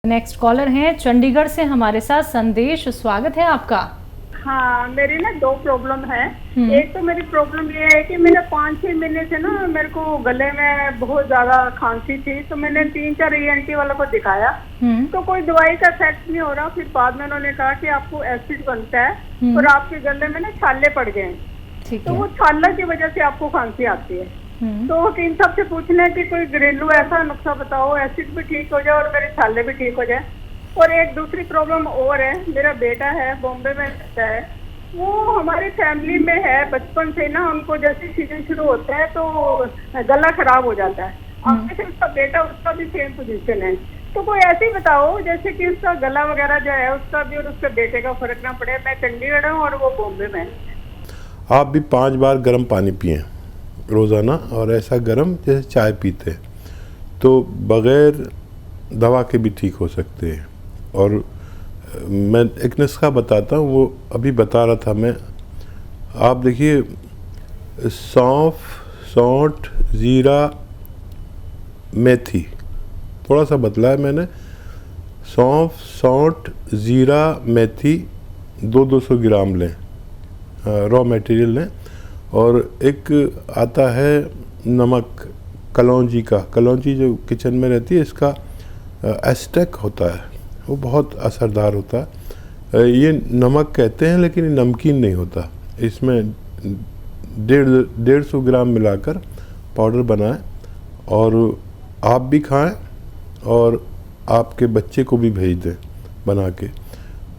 Next collar हैं चंडीगढ़ से हमारे साथ संदेश, स्वागत है आपका। हाँ, मेरी ना दो प्रॉब्लम है। एक तो मेरी प्रॉब्लम ये है कि मेरे 5-6 महीने से ना मेरे को गले में बहुत ज्यादा खांसी थी, तो मैंने 3-4 ENT वालों को दिखाया तो कोई दवाई का इफेक्ट नहीं हो रहा। फिर बाद में उन्होंने कहा कि आपको एसिड बनता है और आपके गले में ना छाले पड़ गए, तो वो छाला की वजह से आपको खांसी आती है। तो वकील साहब से पूछना है कि कोई घरेलू ऐसा नुस्खा बताओ, एसिड भी ठीक हो जाए और मेरे छाले भी ठीक हो जाए। और एक दूसरी प्रॉब्लम और है, मेरा बेटा है बॉम्बे में रहता है, वो हमारी फैमिली में है बचपन से ना, उनको जैसे सीजन शुरू होता है तो गला खराब हो जाता है। अब से उसका बेटा, उसका भी सेम पोजीशन है, तो कोई ऐसे ही बताओ जैसे कि उसका गला वगैरह जो है उसका भी और उसके बेटे का फर्क ना पड़े। मैं चंडीगढ़ हूँ और वो बॉम्बे में। आप भी 5 बार गर्म पानी पिएं रोज़ाना, और ऐसा गर्म जैसे चाय पीते हैं, तो बग़ैर दवा के भी ठीक हो सकते हैं। और मैं एक नुस्खा बताता हूँ, वो अभी बता रहा था मैं। आप देखिए, सौंफ, सौंठ, ज़ीरा, मेथी, थोड़ा सा बदला है मैंने। सौंफ, सौंठ, ज़ीरा, मेथी 200 ग्राम लें, रॉ मटेरियल लें। और एक आता है नमक कलौंजी का, कलौंजी जो किचन में रहती है, इसका एस्टेक होता है, वो बहुत असरदार होता है। ये नमक कहते हैं लेकिन ये नमकीन नहीं होता। इसमें 150 ग्राम मिलाकर पाउडर बनाएं और आप भी खाएं और आपके बच्चे को भी भेज दें बना के।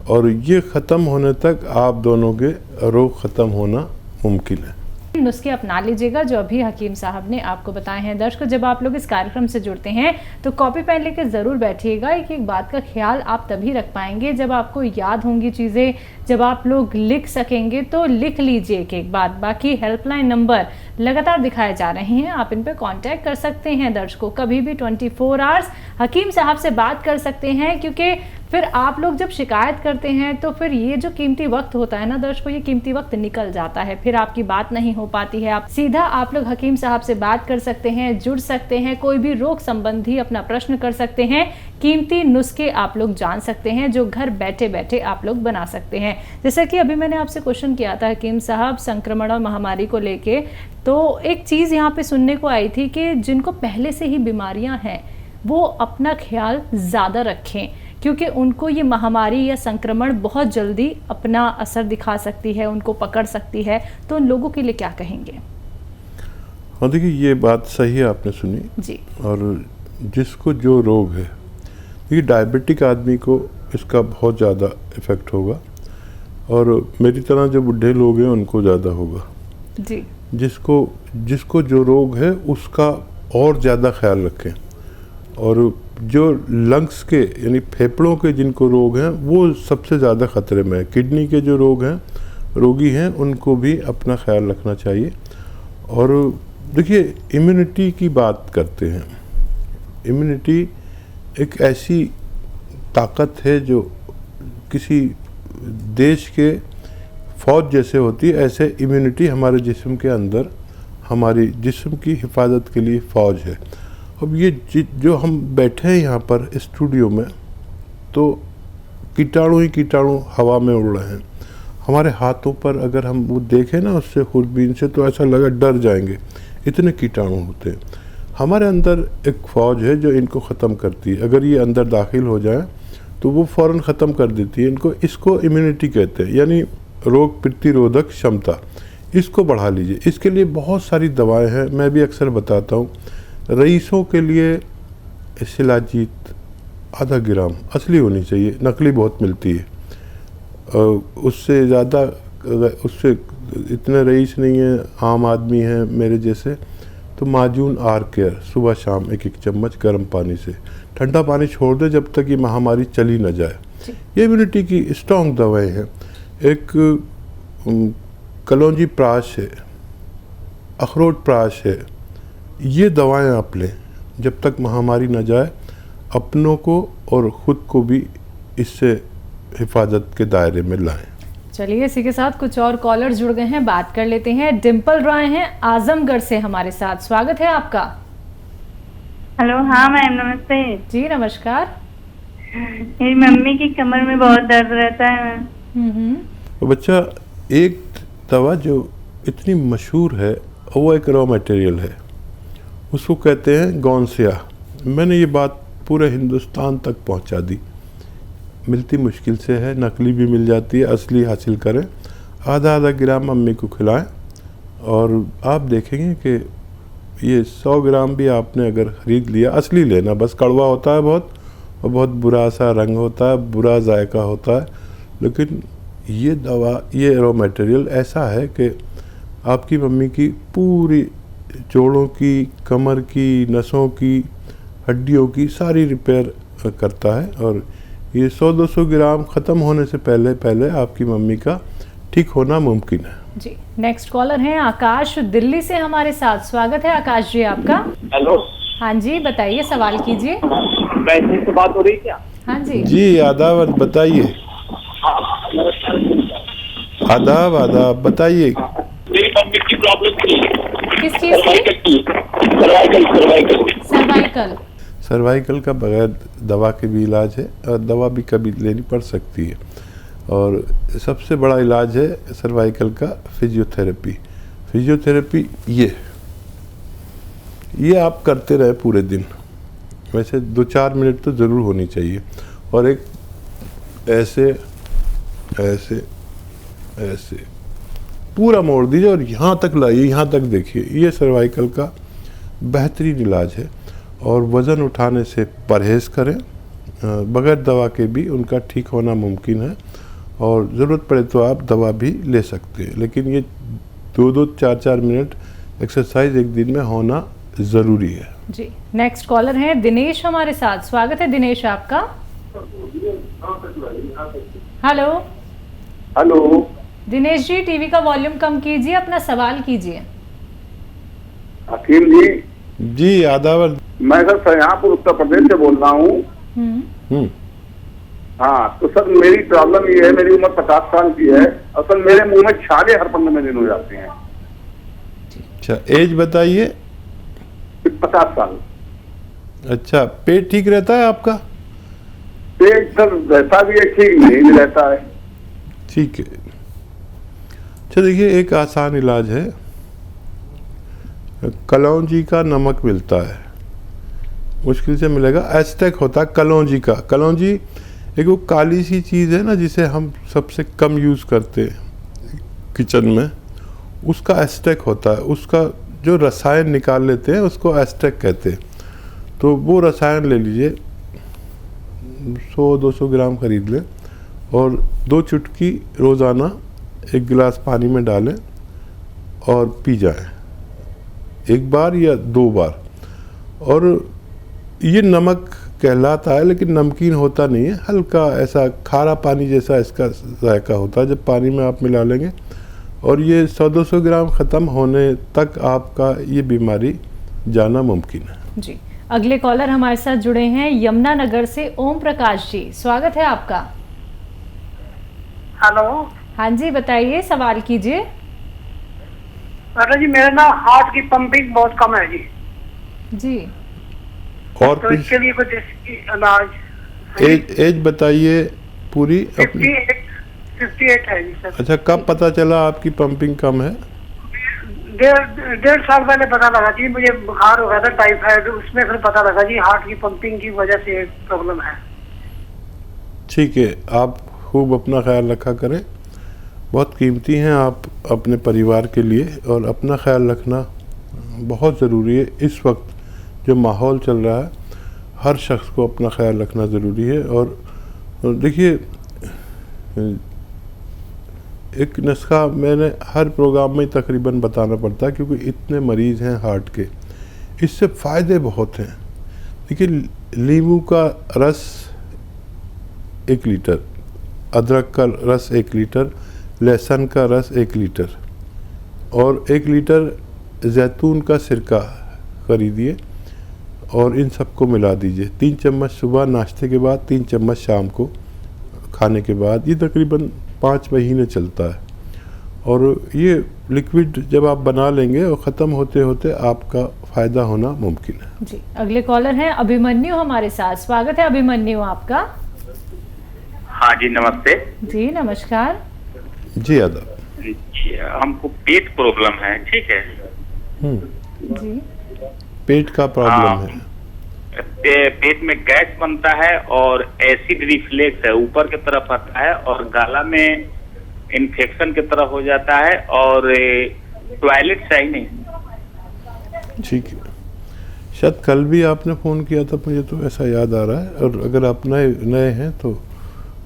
और ये ख़त्म होने तक आप दोनों के रोग ख़त्म होना मुमकिन है। नुस्खे अपना लीजिएगा जो अभी हकीम साहब ने आपको बताए हैं। दर्शकों, जब आप लोग इस कार्यक्रम से जुड़ते हैं तो कॉपी पेन लेकर ज़रूर बैठिएगा। एक बात का ख्याल आप तभी रख पाएंगे जब आपको याद होंगी चीज़ें, जब आप लोग लिख सकेंगे, तो लिख लीजिए एक बात। बाकी हेल्पलाइन नंबर लगातार दिखाए जा रहे हैं, आप इन पर कॉन्टैक्ट कर सकते हैं। दर्शकों, कभी भी 24 आवर्स हकीम साहब से बात कर सकते हैं, क्योंकि फिर आप लोग जब शिकायत करते हैं तो फिर ये जो कीमती वक्त होता है ना दर्शकों, ये कीमती वक्त निकल जाता है, फिर आपकी बात नहीं हो पाती है। आप सीधा आप लोग हकीम साहब से बात कर सकते हैं, जुड़ सकते हैं, कोई भी रोग संबंधी अपना प्रश्न कर सकते हैं, कीमती नुस्खे आप लोग जान सकते हैं जो घर बैठे बैठे आप लोग बना सकते हैं। जैसा कि अभी मैंने आपसे क्वेश्चन किया था हकीम साहब संक्रमण और महामारी को लेके, तो एक चीज़ यहाँ पे सुनने को आई थी कि जिनको पहले से ही बीमारियाँ हैं वो अपना ख्याल ज़्यादा रखें, क्योंकि उनको ये महामारी या संक्रमण बहुत जल्दी अपना असर दिखा सकती है, उनको पकड़ सकती है। तो उन लोगों के लिए क्या कहेंगे? हाँ, देखिए, ये बात सही है, आपने सुनी जी। और जिसको जो रोग है, ये डायबिटिक आदमी को इसका बहुत ज़्यादा इफ़ेक्ट होगा, और मेरी तरह जो बुढ़े लोग हैं उनको ज़्यादा होगा जी। जिसको जो रोग है उसका और ज़्यादा ख्याल रखें। और जो लंग्स के यानी फेफड़ों के जिनको रोग हैं वो सबसे ज़्यादा ख़तरे में है। किडनी के जो रोगी हैं उनको भी अपना ख्याल रखना चाहिए। और देखिए, इम्यूनिटी की बात करते हैं। इम्यूनिटी एक ऐसी ताकत है जो किसी देश के फ़ौज जैसे होती है, ऐसे इम्यूनिटी हमारे जिस्म के अंदर हमारी जिस्म की हिफाजत के लिए फ़ौज है। अब ये जो हम बैठे हैं यहाँ पर स्टूडियो में, तो कीटाणु ही कीटाणु हवा में उड़ रहे हैं। हमारे हाथों पर अगर हम वो देखें ना उससे खुरबीन से, तो ऐसा लगा डर जाएंगे, इतने कीटाणु होते हैं। हमारे अंदर एक फ़ौज है जो इनको ख़त्म करती है। अगर ये अंदर दाखिल हो जाए तो वो फ़ौरन ख़त्म कर देती है इनको। इसको इम्यूनिटी कहते हैं, यानी रोग प्रतिरोधक क्षमता। इसको बढ़ा लीजिए। इसके लिए बहुत सारी दवाएँ हैं, मैं भी अक्सर बताता हूँ। रईसों के लिए शिलाजीत आधा ग्राम असली होनी चाहिए, नकली बहुत मिलती है। उससे ज़्यादा, उससे इतने रईस नहीं है, आम आदमी हैं मेरे जैसे, तो माजून आर केयर सुबह शाम 1-1 चम्मच गर्म पानी से, ठंडा पानी छोड़ दे जब तक ये महामारी चली न जाए। ये इम्यूनिटी की स्ट्रॉन्ग दवाएं हैं। एक कलौंजी प्राश है, अखरोट प्राश है, ये दवाएं आप लें जब तक महामारी न जाए। अपनों को और ख़ुद को भी इससे हिफाजत के दायरे में लाएं। चलिए, इसी के साथ कुछ और कॉलर जुड़ गए हैं, बात कर लेते हैं। डिम्पल रॉय हैं आजमगढ़ से हमारे साथ, स्वागत है आपका। हेलो, हाँ मैम, नमस्ते जी। नमस्कार। मेरी मम्मी की कमर में बहुत दर्द रहता है। तो बच्चा, एक दवा जो इतनी मशहूर है वो एक रॉ मटेरियल है, उसको कहते हैं गौनसिया। मैंने ये बात पूरे हिंदुस्तान तक पहुंचा दी। मिलती मुश्किल से है, नकली भी मिल जाती है, असली हासिल करें। आधा आधा ग्राम मम्मी को खिलाएं और आप देखेंगे कि ये 100 ग्राम भी आपने अगर ख़रीद लिया, असली लेना, बस कड़वा होता है बहुत और बहुत बुरा सा रंग होता है, बुरा जायका होता है। लेकिन ये दवा, ये रॉ मटेरियल ऐसा है कि आपकी मम्मी की पूरी जोड़ों की, कमर की, नसों की, हड्डियों की सारी रिपेयर करता है। और ये 100-200 ग्राम ख़त्म होने से पहले पहले आपकी मम्मी का ठीक होना मुमकिन है। जी, नेक्स्ट कॉलर हैं आकाश, दिल्ली से हमारे साथ। स्वागत है आकाश जी आपका। हेलो। हाँ जी, बताइए, सवाल कीजिए। वैसे से बात हो रही क्या? हाँ जी जी, आदाब, बताइए। आदाब आदाब, बताइए। मेरी मम्मी की प्रॉब्लम थी। किस चीज़ की? सर्वाइकल। सर्वाइकल का बगैर दवा के भी इलाज है और दवा भी कभी लेनी पड़ सकती है। और सबसे बड़ा इलाज है सर्वाइकल का फिजियोथेरेपी। फिजियोथेरेपी ये आप करते रहे पूरे दिन, वैसे 2-4 मिनट तो ज़रूर होनी चाहिए। और एक ऐसे ऐसे ऐसे पूरा मोड़ दीजिए और यहाँ तक लाइए, यहाँ तक देखिए। ये सर्वाइकल का बेहतरीन इलाज है। और वज़न उठाने से परहेज़ करें, बगैर दवा के भी उनका ठीक होना मुमकिन है। और ज़रूरत पड़े तो आप दवा भी ले सकते हैं, लेकिन ये 2-2, 4-4 मिनट एक्सरसाइज एक दिन में होना ज़रूरी है। जी, नेक्स्ट कॉलर हैं दिनेश हमारे साथ। स्वागत है दिनेश आपका। Hello. Hello Dinesh ji, TV का वॉल्यूम कम कीजिए, अपना सवाल कीजिए। हकीम जी। जी, आदाब। मैं सर शाहजहाँपुर उत्तर प्रदेश से बोल रहा हूँ। हाँ, तो सर मेरी प्रॉब्लम ये है, मेरी उम्र 50 साल की है और सर मेरे मुंह में छाले हर 15 दिन हो जाते हैं। अच्छा, एज बताइए। 50 साल। अच्छा, पेट ठीक रहता है आपका? पेट सर रहता भी है, ठीक नहीं भी रहता है। ठीक है। अच्छा, देखिए, एक आसान इलाज है। कलौंजी का नमक मिलता है, मुश्किल से मिलेगा। एस्टेक होता है कलौंजी का। कलौंजी एक वो काली सी चीज़ है ना, जिसे हम सबसे कम यूज़ करते हैं किचन में, उसका एस्टेक होता है। उसका जो रसायन निकाल लेते हैं उसको एस्टेक कहते हैं। तो वो रसायन ले लीजिए, 100-200 ग्राम खरीद लें और 2 चुटकी रोज़ाना 1 गिलास पानी में डालें और पी जाएं, 1 बार या 2 बार। और ये नमक कहलाता है, लेकिन नमकीन होता नहीं है, हल्का ऐसा खारा पानी जैसा इसका जायका होता है जब पानी में आप मिला लेंगे। और ये 100-200 ग्राम ख़त्म होने तक आपका ये बीमारी जाना मुमकिन है। जी, अगले कॉलर हमारे साथ जुड़े हैं यमुना नगर से ओम प्रकाश जी। स्वागत है आपका। हेलो। हाँ जी, बताइए, सवाल कीजिए। अरे जी, मेरा ना हार्ट की पंपिंग बहुत कम है जी। जी, और तो इसके लिए कुछ इलाज। एज बताइए पूरी अपनी। 58 है जी सर। अच्छा, कब पता चला आपकी पंपिंग कम है? 1.5 साल पहले पता लगा जी, मुझे बुखार हो गया था टाइफाइड, उसमें फिर पता लगा जी हार्ट की पंपिंग की वजह से प्रॉब्लम है। ठीक है, आप खूब अपना ख्याल रखा करें, बहुत कीमती हैं आप अपने परिवार के लिए, और अपना ख्याल रखना बहुत ज़रूरी है। इस वक्त जो माहौल चल रहा है, हर शख्स को अपना ख्याल रखना ज़रूरी है। और देखिए, एक नुस्खा मैंने हर प्रोग्राम में तकरीबन बताना पड़ता है, क्योंकि इतने मरीज़ हैं हार्ट के, इससे फ़ायदे बहुत हैं। देखिए, नींबू का रस 1 लीटर, अदरक का रस 1 लीटर, लहसुन का रस 1 लीटर और 1 लीटर जैतून का सिरका खरीदिए और इन सबको मिला दीजिए। 3 चम्मच सुबह नाश्ते के बाद, 3 चम्मच शाम को खाने के बाद। ये तकरीबन 5 महीने चलता है। और ये लिक्विड जब आप बना लेंगे और ख़त्म होते होते आपका फ़ायदा होना मुमकिन है। जी, अगले कॉलर हैं अभिमन्यु हमारे साथ। स्वागत है अभिमन्यु आपका। हाँ जी, नमस्ते जी। नमस्कार जी। आदाब जी। हमको पेट प्रॉब्लम है, ठीक है जी। पेट का प्रॉब्लम है? पेट में गैस बनता है और एसिड रिफ्लेक्स है, ऊपर की तरफ आता है और गला में इन्फेक्शन की तरह हो जाता है और टॉयलेट सही नहीं। ठीक है, शायद कल भी आपने फ़ोन किया था, मुझे तो ऐसा याद आ रहा है। और अगर आप नए हैं तो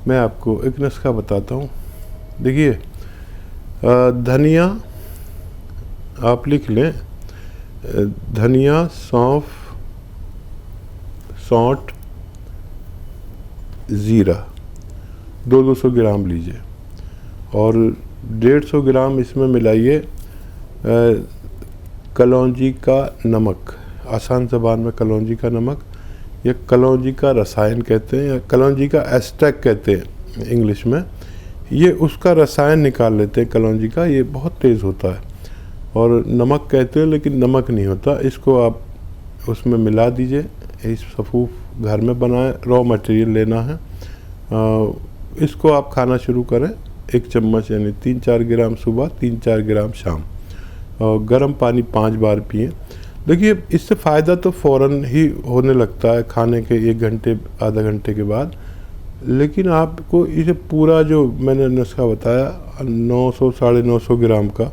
मैं आपको एक नुस्खा बताता हूँ। देखिए, धनिया आप लिख लें, धनिया, सौंफ, सौंठ, ज़ीरा 200 ग्राम लीजिए और 150 ग्राम इसमें मिलाइए कलौंजी का नमक। आसान ज़बान में कलौंजी का नमक या कलौंजी का रसायन कहते हैं या कलौंजी का एस्ट्रैक्ट कहते हैं इंग्लिश में। ये उसका रसायन निकाल लेते हैं कलौंजी का, ये बहुत तेज़ होता है और नमक कहते हैं लेकिन नमक नहीं होता। इसको आप उसमें मिला दीजिए। इस सफ़ूफ घर में बनाएं, रॉ मटेरियल लेना है। इसको आप खाना शुरू करें, 1 चम्मच यानी 3-4 ग्राम सुबह, 3-4 ग्राम शाम, और गर्म पानी 5 बार पिएं। देखिए, इससे फ़ायदा तो फ़ौरन ही होने लगता है खाने के 1 घंटे आधा घंटे के बाद, लेकिन आपको इसे पूरा जो मैंने नुस्खा बताया 900-950 ग्राम का,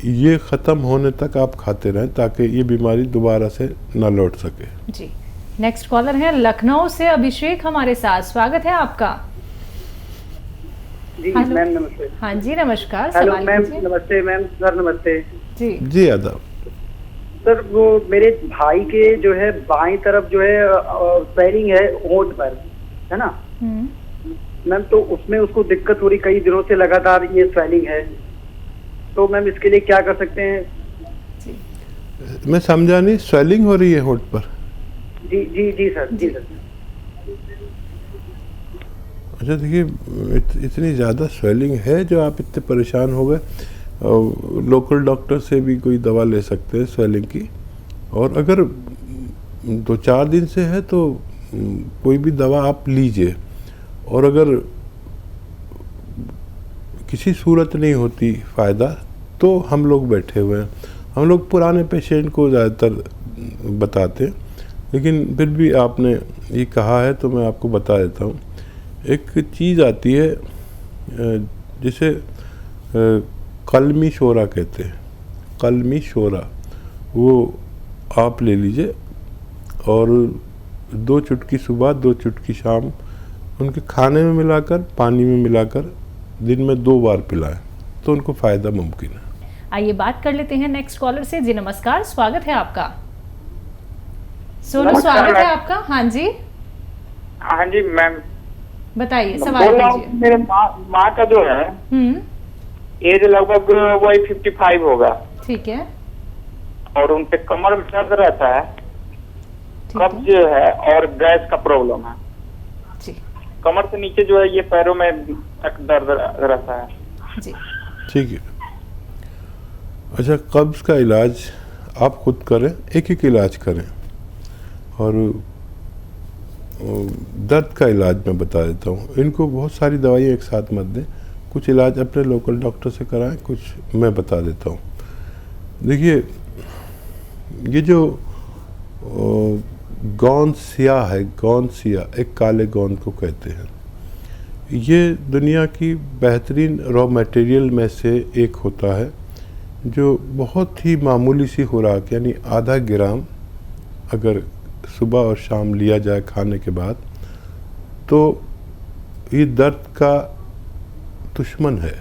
ये ख़त्म होने तक आप खाते रहें ताकि ये बीमारी दोबारा से ना लौट सके। जी। नेक्स्ट कॉलर है लखनऊ से अभिषेक हमारे साथ, स्वागत है आपका। जी मैम नमस्ते। हाँ जी, नमस्कार। हेलो मैम, नमस्ते मैम। सर नमस्ते। जी जी। आदाब सर, वो मेरे भाई के जो है बाईं तरफ जो है स्वेलिंग है होंठ पर, है ना मैम, तो उसमें उसको दिक्कत हो रही, कई दिनों से लगातार ये स्वेलिंग है, तो मैम इसके लिए क्या कर सकते हैं? मैं समझा नहीं, स्वेलिंग हो रही है होंठ पर? जी जी जी सर, जी सर। अच्छा, देखिए, इतनी ज़्यादा स्वेलिंग है जो आप इतने परेशान हो गए, लोकल डॉक्टर से भी कोई दवा ले सकते हैं स्वेलिंग की। और अगर 2-4 दिन से है तो कोई भी दवा आप लीजिए। और अगर किसी सूरत नहीं होती फ़ायदा तो हम लोग बैठे हुए हैं। हम लोग पुराने पेशेंट को ज़्यादातर बताते हैं, लेकिन फिर भी आपने ये कहा है तो मैं आपको बता देता हूँ। एक चीज़ आती है जिसे कलमी शोरा कहते हैं, कलमी शोरा, वो आप ले लीजिए और 2 चुटकी सुबह 2 चुटकी शाम उनके खाने में मिलाकर, पानी में मिलाकर दिन में 2 बार पिलाएं तो उनको फ़ायदा मुमकिन है। आइए बात कर लेते हैं नेक्स्ट कॉलर से। जी नमस्कार, स्वागत है आपका। सोनू, स्वागत है आपका। हाँ जी। हाँ जी मैम, बताइए, सवाल कीजिए। मेरे माँ का जो है एज लगभग वही 55 होगा। ठीक है। और उनके कमर में दर्द रहता है, कब्ज है और गैस का प्रॉब्लम है। जी। कमर से नीचे जो है ये पैरों में तक दर्द रहता है। जी। ठीक है। अच्छा, कब्ज का इलाज आप खुद करें, एक इलाज करें। और दर्द का इलाज मैं बता देता हूँ। इनको बहुत सारी दवाइयाँ एक साथ मत दें, कुछ इलाज अपने लोकल डॉक्टर से कराएं, कुछ मैं बता देता हूँ। देखिए, ये जो गोंद सियाह है, गोंद सियाह, एक काले गोंद को कहते हैं, ये दुनिया की बेहतरीन रॉ मटेरियल में से एक होता है जो बहुत ही मामूली सी खुराक यानी आधा ग्राम अगर सुबह और शाम लिया जाए खाने के बाद तो ये दर्द का दुश्मन है,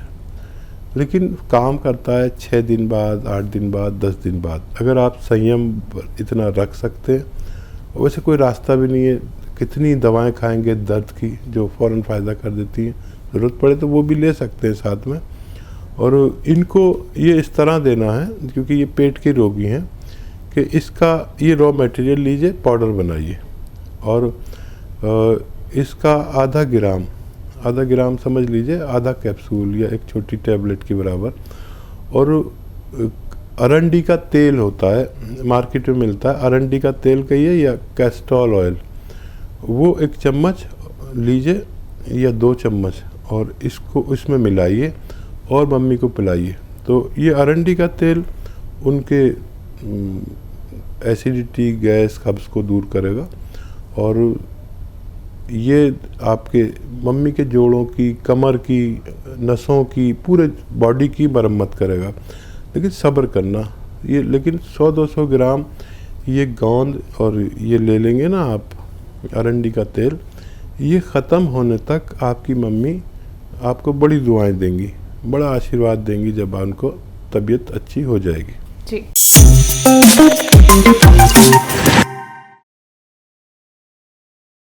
लेकिन काम करता है 6 दिन बाद, 8 दिन बाद, 10 दिन बाद, अगर आप संयम इतना रख सकते हैं। वैसे कोई रास्ता भी नहीं है, कितनी दवाएं खाएंगे दर्द की जो फ़ौरन फ़ायदा कर देती हैं, ज़रूरत पड़े तो वो भी ले सकते हैं साथ में। और इनको ये इस तरह देना है, क्योंकि ये पेट के रोगी हैं, कि इसका ये रॉ मटेरियल लीजिए, पाउडर बनाइए और इसका आधा ग्राम समझ लीजिए, आधा कैप्सूल या एक छोटी टैबलेट के बराबर। और अरंडी का तेल होता है, मार्केट में मिलता है, अरंडी का तेल कहिए या कैस्ट्रॉल ऑयल, वो 1 चम्मच लीजिए या 2 चम्मच और इसको इसमें मिलाइए और मम्मी को पिलाइए। तो ये अरंडी का तेल उनके एसिडिटी, गैस, कब्ज़ को दूर करेगा और ये आपके मम्मी के जोड़ों की, कमर की, नसों की, पूरे बॉडी की मरम्मत करेगा। लेकिन सब्र करना, ये लेकिन 100-200 ग्राम ये गोंद और ये ले लेंगे ना आप, अरंडी का तेल, ये ख़त्म होने तक आपकी मम्मी आपको बड़ी दुआएं देंगी, बड़ा आशीर्वाद देंगी जब उनको तबीयत अच्छी हो जाएगी। जी।